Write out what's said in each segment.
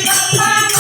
कीर्तन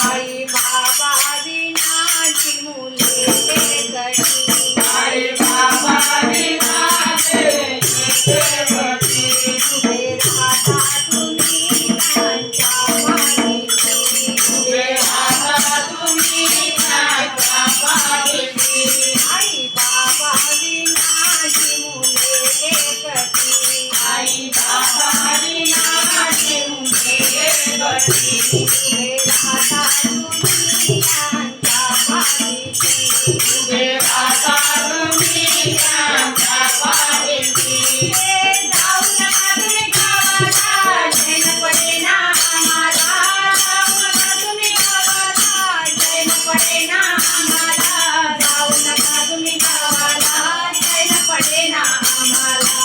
आई बाबा विनाची मुले गटी आई बाबा विनाचे गटी उभे राहा तुम्ही त्यांच्या पाठीशी उभे राहा तुम्ही त्यांच्या पाठीशी आई बाबा विनाची मुले गटी आई बाबा विनाची मुले गटी उभे राहा तुम्ही त्यांच्या पाठीशी उभे राहा तुम्ही त्यांच्या पाठीशी जाऊ नका तुम्ही गावाला चैन पडेना आम्हाला जाऊ नका तुम्ही गावाला चैन पडेना आम्हाला जाऊ नका तुम्ही गावाला चैन पडेना आम्हाला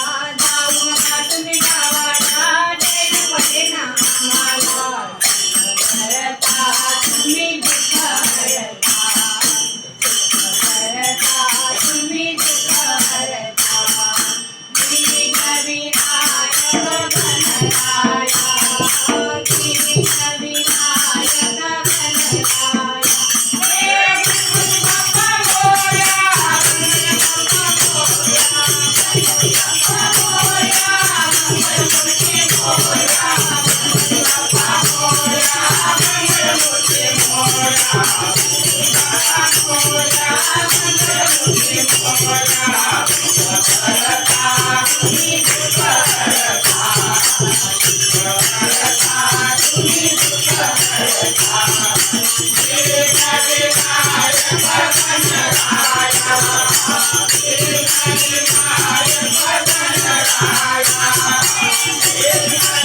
जाऊ नका तुम्ही गावाला चैन पडेना आम्हाला करता तुम्ही दुःख करता तुम्ही दुःख करता विनायक गणराया विनायक गणराया हे गणपती बाप्पा मोरया गणपती बाप्पा मोरया गणपती मोरया गणपती बाप्पा मोरया गणपती मोरया Hare